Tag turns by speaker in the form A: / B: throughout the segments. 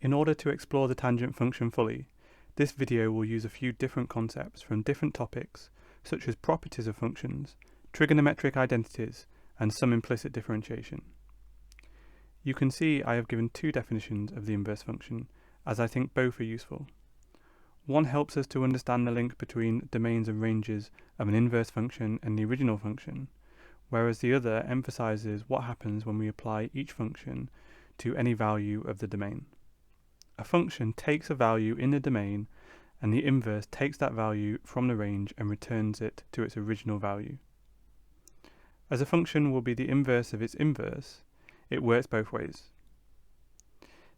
A: In order to explore the tangent function fully, this video will use a few different concepts from different topics, such as properties of functions, trigonometric identities, and some implicit differentiation. You can see I have given two definitions of the inverse function, as I think both are useful. One helps us to understand the link between domains and ranges of an inverse function and the original function, whereas the other emphasizes what happens when we apply each function to any value of the domain. A function takes a value in the domain, and the inverse takes that value from the range and returns it to its original value. As a function will be the inverse of its inverse, it works both ways.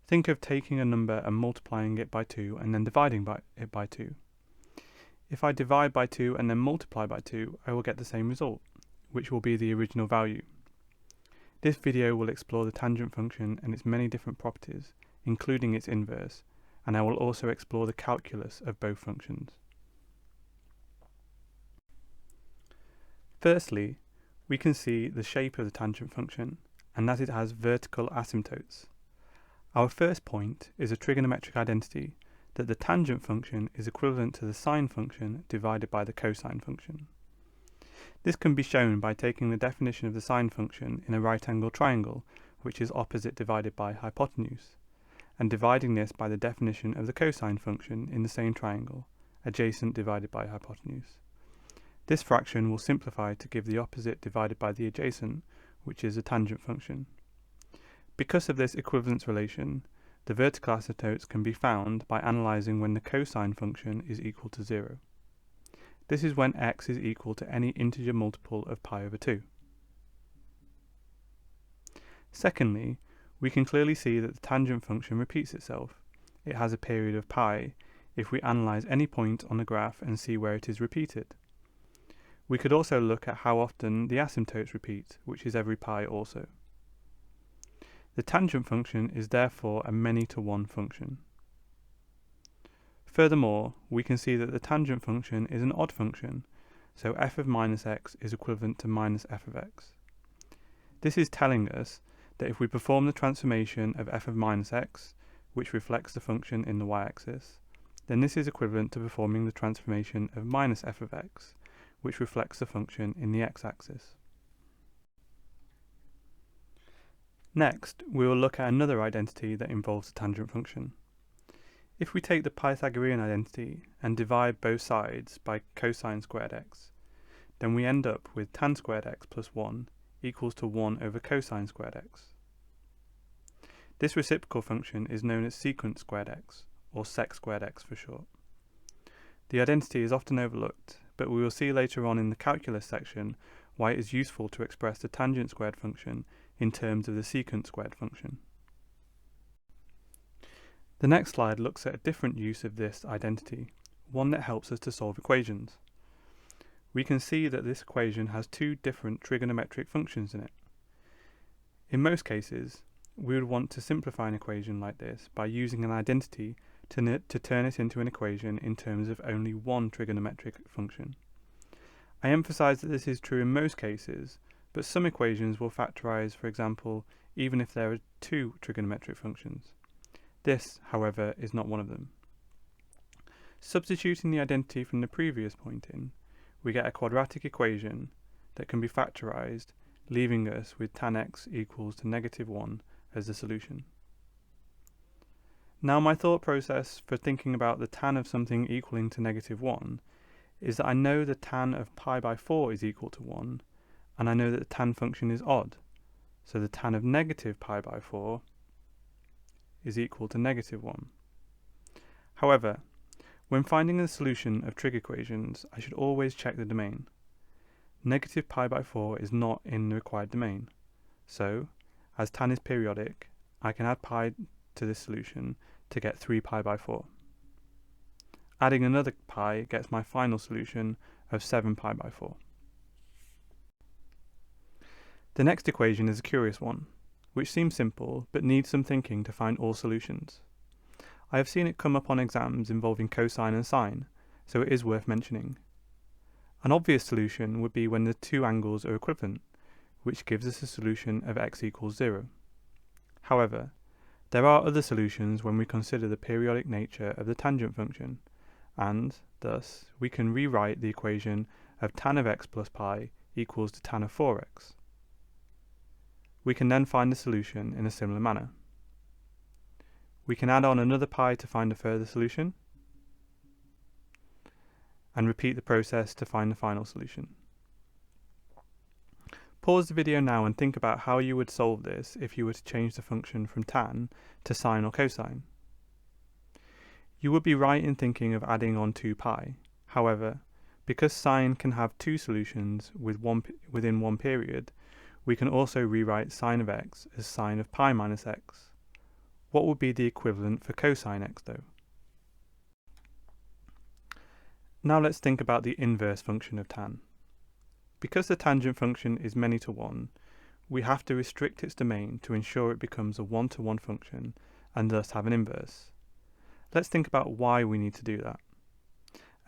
A: Think of taking a number and multiplying it by 2 and then dividing it by 2. If I divide by 2 and then multiply by 2, I will get the same result, which will be the original value. This video will explore the tangent function and its many different properties, including its inverse, and I will also explore the calculus of both functions. Firstly, we can see the shape of the tangent function, and that it has vertical asymptotes. Our first point is a trigonometric identity that the tangent function is equivalent to the sine function divided by the cosine function. This can be shown by taking the definition of the sine function in a right-angled triangle, which is opposite divided by hypotenuse, and dividing this by the definition of the cosine function in the same triangle, adjacent divided by hypotenuse. This fraction will simplify to give the opposite divided by the adjacent, which is a tangent function. Because of this equivalence relation, the vertical asymptotes can be found by analysing when the cosine function is equal to 0. This is when x is equal to any integer multiple of pi over 2. Secondly, we can clearly see that the tangent function repeats itself. It has a period of pi if we analyse any point on the graph and see where it is repeated. We could also look at how often the asymptotes repeat, which is every pi also. The tangent function is therefore a many-to-one function. Furthermore, we can see that the tangent function is an odd function, so f of minus x is equivalent to minus f of x. This is telling us that if we perform the transformation of f of minus x, which reflects the function in the y-axis, then this is equivalent to performing the transformation of minus f of x, which reflects the function in the x-axis. Next, we will look at another identity that involves the tangent function. If we take the Pythagorean identity and divide both sides by cosine squared x, then we end up with tan squared x plus 1 equals to 1 over cosine squared x. This reciprocal function is known as secant squared x, or sec squared x for short. The identity is often overlooked, but we will see later on in the calculus section why it is useful to express the tangent squared function in terms of the secant squared function. The next slide looks at a different use of this identity, one that helps us to solve equations. We can see that this equation has two different trigonometric functions in it. In most cases, we would want to simplify an equation like this by using an identity to turn it into an equation in terms of only one trigonometric function. I emphasize that this is true in most cases, but some equations will factorize, for example, even if there are two trigonometric functions. This, however, is not one of them. Substituting the identity from the previous point in, we get a quadratic equation that can be factorized, leaving us with tan x equals to negative 1 as the solution. Now my thought process for thinking about the tan of something equaling to negative 1 is that I know the tan of pi by 4 is equal to 1, and I know that the tan function is odd, so the tan of negative pi by 4 is equal to negative 1. However, when finding the solution of trig equations, I should always check the domain. Negative pi by 4 is not in the required domain, so, as tan is periodic, I can add pi to this solution to get 3 pi by 4. Adding another pi gets my final solution of 7 pi by 4. The next equation is a curious one, which seems simple but needs some thinking to find all solutions. I have seen it come up on exams involving cosine and sine, so it is worth mentioning. An obvious solution would be when the two angles are equivalent, which gives us a solution of x equals 0. However, There are other solutions when we consider the periodic nature of the tangent function, and, thus, we can rewrite the equation of tan of x plus pi equals to tan of 4x. We can then find the solution in a similar manner. We can add on another pi to find a further solution, and repeat the process to find the final solution. Pause the video now and think about how you would solve this if you were to change the function from tan to sine or cosine. You would be right in thinking of adding on 2 pi. However, because sine can have two solutions within one period, we can also rewrite sine of x as sine of pi minus x. What would be the equivalent for cosine x though? Now let's think about the inverse function of tan. Because the tangent function is many to one, we have to restrict its domain to ensure it becomes a one-to-one function and thus have an inverse. Let's think about why we need to do that.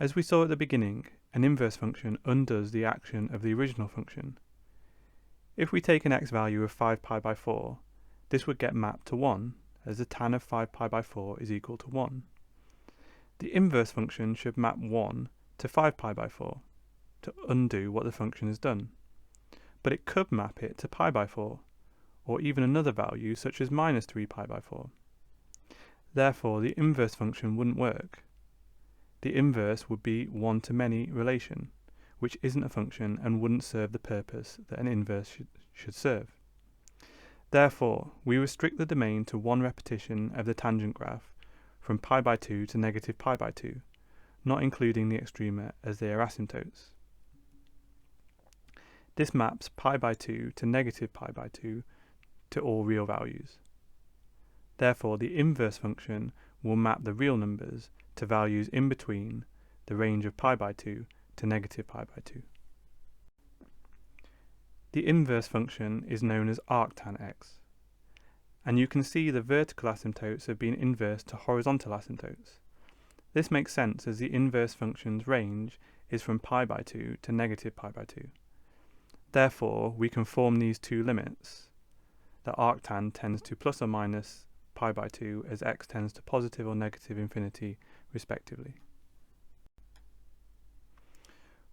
A: As we saw at the beginning, an inverse function undoes the action of the original function. If we take an x value of 5 pi by 4, this would get mapped to 1, as the tan of 5 pi by 4 is equal to 1. The inverse function should map 1 to 5 pi by 4, to undo what the function has done. But it could map it to pi by 4, or even another value such as minus 3 pi by 4. Therefore, the inverse function wouldn't work. The inverse would be one-to-many relation, which isn't a function and wouldn't serve the purpose that an inverse should serve. Therefore, we restrict the domain to one repetition of the tangent graph from pi by 2 to negative pi by 2, not including the extrema as they are asymptotes. This maps pi by 2 to negative pi by 2 to all real values. Therefore, the inverse function will map the real numbers to values in between the range of pi by 2 to negative pi by 2. The inverse function is known as arctan x, and you can see the vertical asymptotes have been inversed to horizontal asymptotes. This makes sense as the inverse function's range is from pi by 2 to negative pi by 2. Therefore, we can form these two limits. The arctan tends to plus or minus pi by 2 as x tends to positive or negative infinity, respectively.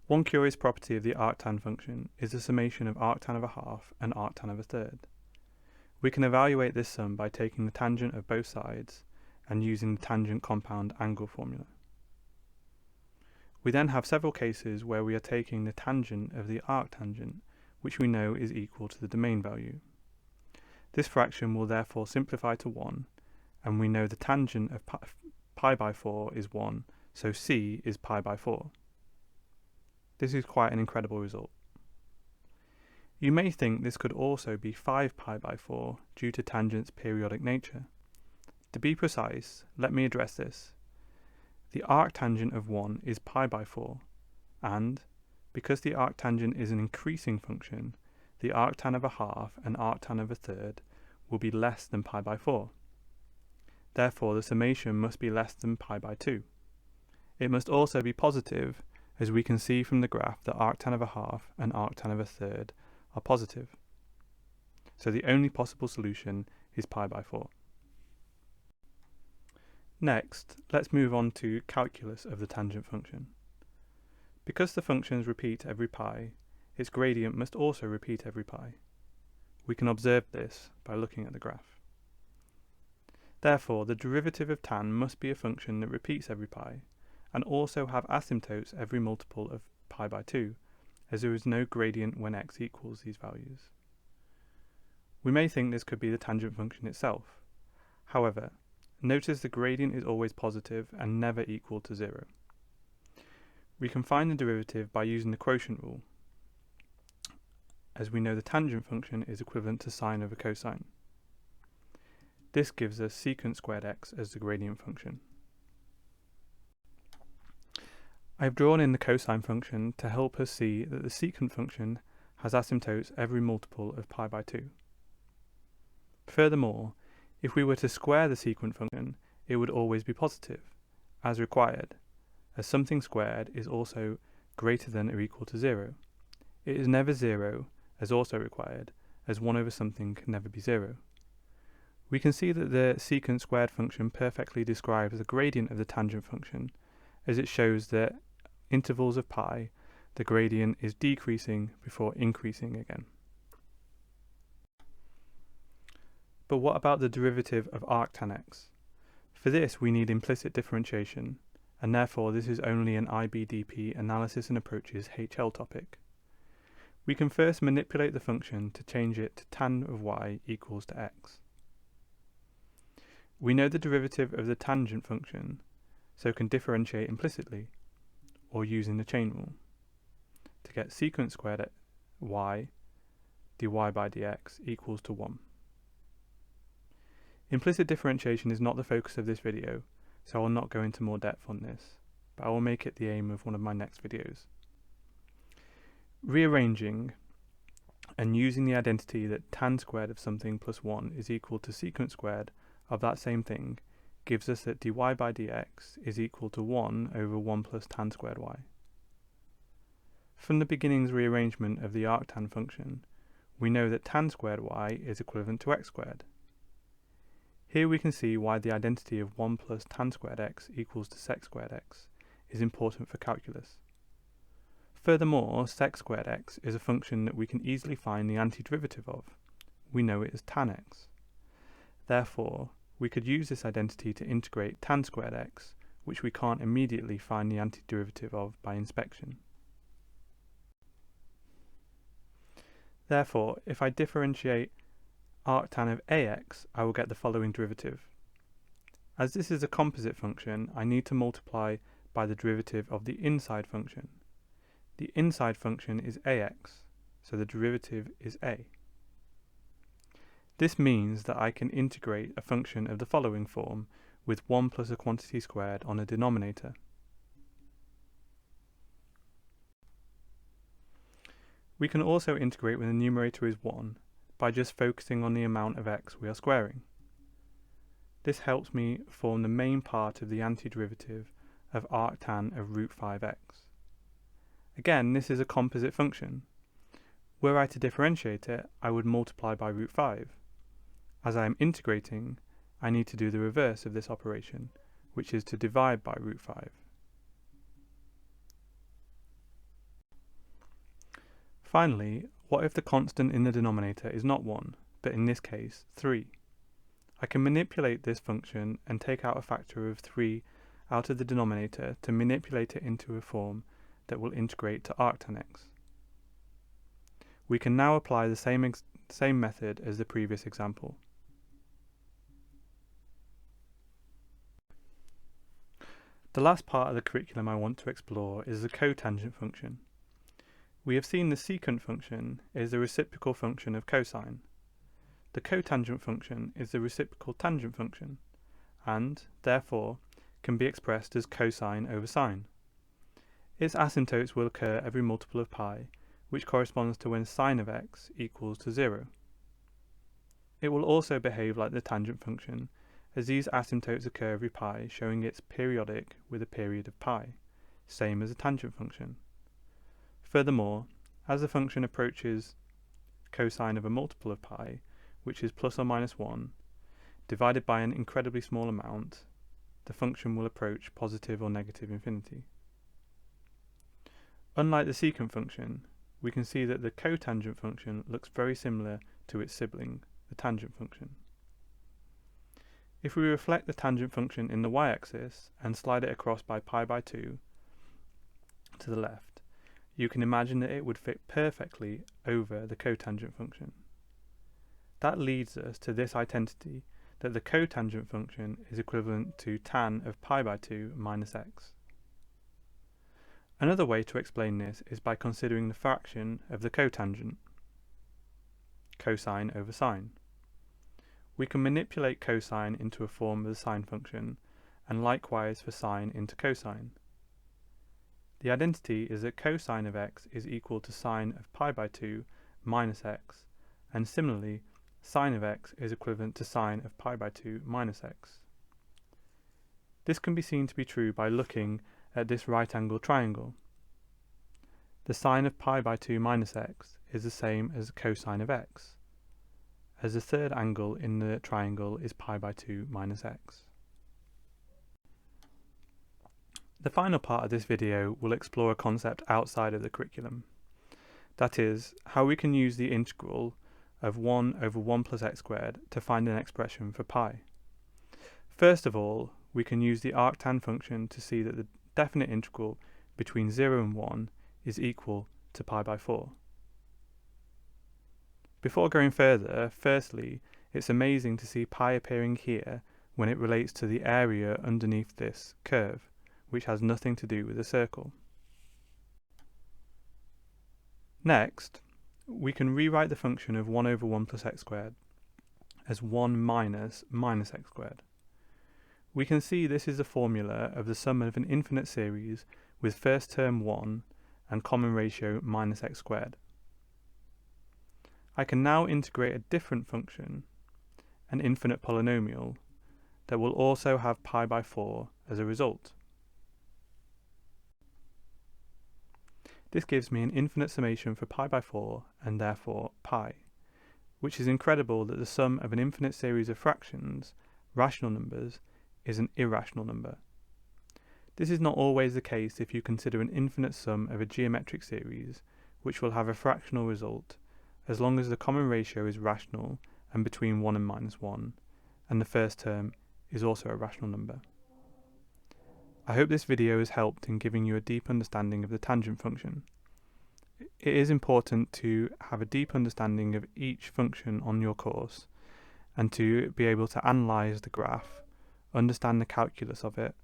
A: One curious property of the arctan function is the summation of arctan of a half and arctan of a third. We can evaluate this sum by taking the tangent of both sides and using the tangent compound angle formula. We then have several cases where we are taking the tangent of the arctangent, which we know is equal to the domain value. This fraction will therefore simplify to 1, and we know the tangent of pi by 4 is 1, so c is pi by 4. This is quite an incredible result. You may think this could also be 5 pi by 4 due to tangent's periodic nature. To be precise, let me address this. The arctangent of 1 is pi by 4, and, because the arctangent is an increasing function, the arctan of a half and arctan of a third will be less than pi by 4. Therefore, the summation must be less than pi by 2. It must also be positive, as we can see from the graph that arctan of a half and arctan of a third are positive. So the only possible solution is pi by 4. Next, let's move on to calculus of the tangent function. Because the functions repeat every pi, its gradient must also repeat every pi. We can observe this by looking at the graph. Therefore, the derivative of tan must be a function that repeats every pi, and also have asymptotes every multiple of pi by 2, as there is no gradient when x equals these values. We may think this could be the tangent function itself. However, notice the gradient is always positive and never equal to 0. We can find the derivative by using the quotient rule, as we know the tangent function is equivalent to sine over cosine. This gives us secant squared x as the gradient function. I have drawn in the cosine function to help us see that the secant function has asymptotes every multiple of pi by 2. Furthermore, if we were to square the secant function, it would always be positive, as required, as something squared is also greater than or equal to 0. It is never 0, as also required, as 1 over something can never be 0. We can see that the secant squared function perfectly describes the gradient of the tangent function, as it shows that intervals of pi, the gradient is decreasing before increasing again. But what about the derivative of arctan x? For this we need implicit differentiation, and therefore this is only an IBDP analysis and approaches HL topic. We can first manipulate the function to change it to tan of y equals to x. We know the derivative of the tangent function, so can differentiate implicitly, or using the chain rule, to get secant squared y dy by dx equals to 1. Implicit differentiation is not the focus of this video, so I will not go into more depth on this, but I will make it the aim of one of my next videos. Rearranging and using the identity that tan squared of something plus 1 is equal to secant squared of that same thing gives us that dy by dx is equal to 1 over 1 plus tan squared y. From the beginning's rearrangement of the arctan function, we know that tan squared y is equivalent to x squared. Here we can see why the identity of 1 plus tan squared x equals to sec squared x is important for calculus. Furthermore, sec squared x is a function that we can easily find the antiderivative of. We know it as tan x. Therefore, we could use this identity to integrate tan squared x, which we can't immediately find the antiderivative of by inspection. Therefore, if I differentiate arctan of ax, I will get the following derivative. As this is a composite function, I need to multiply by the derivative of the inside function. The inside function is ax, so the derivative is a. This means that I can integrate a function of the following form with 1 plus a quantity squared on a denominator. We can also integrate when the numerator is 1 by just focusing on the amount of x we are squaring. This helps me form the main part of the antiderivative of arctan of root 5x. Again, this is a composite function. Were I to differentiate it, I would multiply by root 5. As I am integrating, I need to do the reverse of this operation, which is to divide by root 5. Finally, what if the constant in the denominator is not 1, but in this case 3? I can manipulate this function and take out a factor of 3 out of the denominator to manipulate it into a form that will integrate to arctan x. We can now apply the same method as the previous example. The last part of the curriculum I want to explore is the cotangent function. We have seen the secant function is the reciprocal function of cosine. The cotangent function is the reciprocal tangent function, and, therefore, can be expressed as cosine over sine. Its asymptotes will occur every multiple of pi, which corresponds to when sine of x equals to 0. It will also behave like the tangent function, as these asymptotes occur every pi, showing it's periodic with a period of pi, same as a tangent function. Furthermore, as the function approaches cosine of a multiple of pi, which is plus or minus 1, divided by an incredibly small amount, the function will approach positive or negative infinity. Unlike the secant function, we can see that the cotangent function looks very similar to its sibling, the tangent function. If we reflect the tangent function in the y-axis and slide it across by pi by 2 to the left, you can imagine that it would fit perfectly over the cotangent function. That leads us to this identity that the cotangent function is equivalent to tan of pi by 2 minus x. Another way to explain this is by considering the fraction of the cotangent, cosine over sine. We can manipulate cosine into a form of the sine function, and likewise for sine into cosine. The identity is that cosine of x is equal to sine of pi by 2 minus x, and similarly, sine of x is equivalent to sine of pi by 2 minus x. This can be seen to be true by looking at this right-angled triangle. The sine of pi by 2 minus x is the same as the cosine of x, as the third angle in the triangle is pi by 2 minus x. The final part of this video will explore a concept outside of the curriculum. That is, how we can use the integral of 1 over 1 plus x squared to find an expression for pi. First of all, we can use the arctan function to see that the definite integral between 0 and 1 is equal to pi by 4. Before going further, firstly, it's amazing to see pi appearing here when it relates to the area underneath this curve, which has nothing to do with the circle. Next, we can rewrite the function of 1 over 1 plus x squared as 1 minus x squared. We can see this is the formula of the sum of an infinite series with first term 1 and common ratio minus x squared. I can now integrate a different function, an infinite polynomial, that will also have pi by 4 as a result. This gives me an infinite summation for pi by 4 and therefore pi, which is incredible that the sum of an infinite series of fractions, rational numbers, is an irrational number. This is not always the case if you consider an infinite sum of a geometric series, which will have a fractional result, as long as the common ratio is rational and between 1 and minus 1, and the first term is also a rational number. I hope this video has helped in giving you a deep understanding of the tangent function. It is important to have a deep understanding of each function on your course, and to be able to analyse the graph, understand the calculus of it,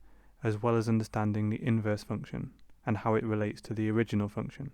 A: as well as understanding the inverse function and how it relates to the original function.